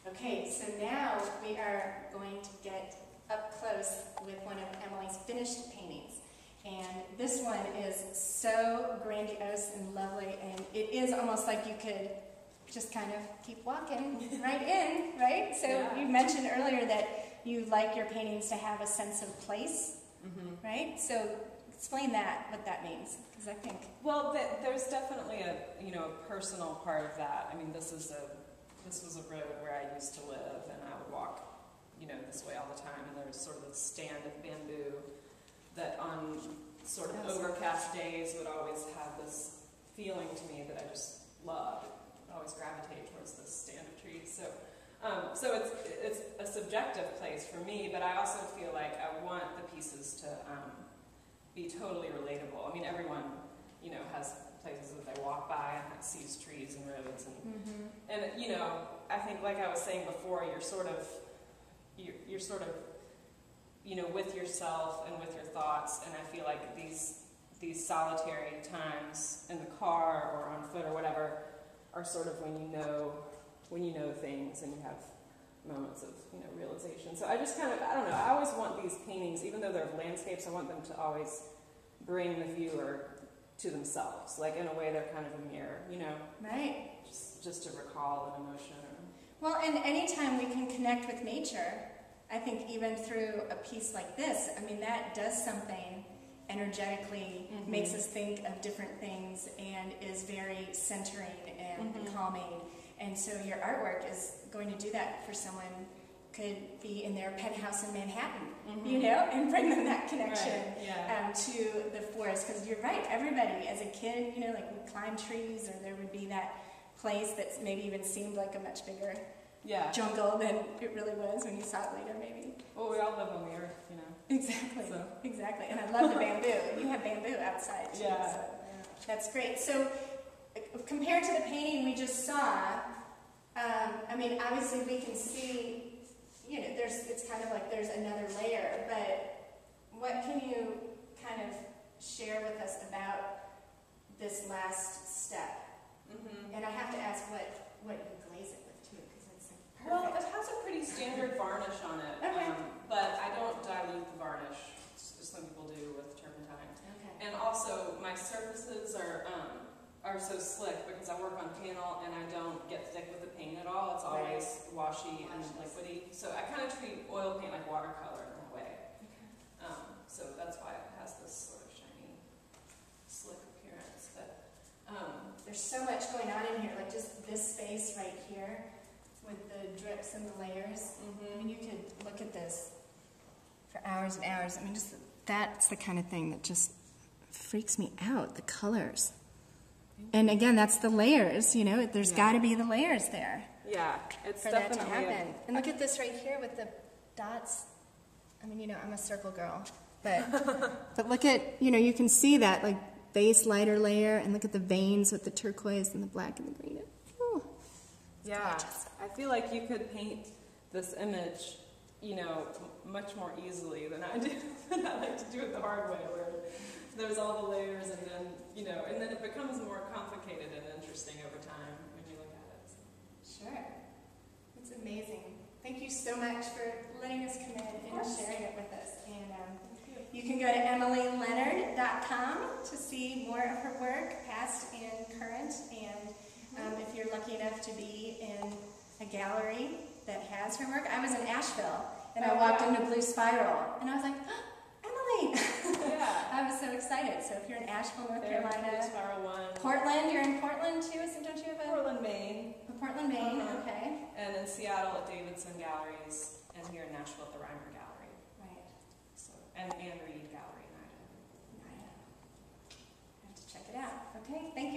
Okay, so now we are going to get up close with one of Emily's finished paintings. And this one is so grandiose and lovely, and it is almost like you could just kind of keep walking right in, right? So Yeah. You mentioned earlier that you like your paintings to have a sense of place, right? So explain that, what that means, because I think... Well, there's definitely a personal part of that. I mean, this was a road where I used to live, and I would walk, this way all the time, and there was sort of a stand of bamboo that on sort of overcast days would always have this feeling to me that I just loved. I always gravitate towards this stand of trees. So it's a subjective place for me, but I also feel like I want the pieces to be totally relatable. I mean, everyone, has places that they walk by and sees trees and roads, and I think, like I was saying before, you're sort of with yourself and with your thoughts, and I feel like these solitary times in the car or on foot or whatever are sort of when you know things and you have moments of realization. So I just kind of, I don't know, I always want these paintings, even though they're landscapes, I want them to always bring the viewer to themselves, like in a way they're kind of a mirror, Right. Just to recall an emotion. Well, and anytime we can connect with nature, I think even through a piece like this, I mean, that does something energetically, makes us think of different things, and is very centering and calming. And so your artwork is going to do that for someone. Could be in their penthouse in Manhattan, and bring them that connection to the forest. Because you're right, everybody, as a kid, like would climb trees, or there would be that place that maybe even seemed like a much bigger jungle than it really was when you saw it later, maybe. Well, we all live on the earth, Exactly, so. Exactly. And I love the bamboo. You have bamboo outside, too. Yeah. So that's great. So compared to the painting we just saw, I mean, obviously we can see, it's kind of like there's another layer, but what can you kind of share with us about this last step? And I have to ask what you glaze it with, too, because it's like perfect. Well, it has a pretty standard varnish on it, but I don't dilute the varnish, some people do with turpentine. And also, my surfaces are so slick because I work on panel and I don't get thick with the paint at all. It's always washy and liquidy. So I kind of treat oil paint like watercolor in that way. So that's why it has this sort of shiny, slick appearance. But there's so much going on in here, like just this space right here with the drips and the layers. I mean, you could look at this for hours and hours. I mean, just that's the kind of thing that just freaks me out, the colors. And again, that's the layers, there's got to be the layers there. Yeah, it's for that to happen. And look at this right here with the dots. I mean, I'm a circle girl, but look at, you can see that like base lighter layer, and look at the veins with the turquoise and the black and the green. Ooh, gorgeous. I feel like you could paint this image, much more easily than I do. Than I like to do it the hard way, where there's all the layers, and then and then it becomes more complicated and interesting over time when you look at it. So. Sure, it's amazing. Thank you so much for letting us come in and sharing it with us. And you can go to emilyleonard.com to see more of her work, past and current. And if you're lucky enough to be in a gallery that has her work, I was in Nashville and I walked into Blue Spiral, and I was like, oh, Emily! I was so excited. So if you're in Asheville, North Carolina, Blue Spiral 1. Portland, you're in Portland too, so don't you have a... Portland, Maine. Portland, Maine, okay. And in Seattle at Davidson Galleries, and here in Nashville at the Reimer Gallery. Right. So, and Reed Gallery in Idaho. I have to check it out. Okay, thank you.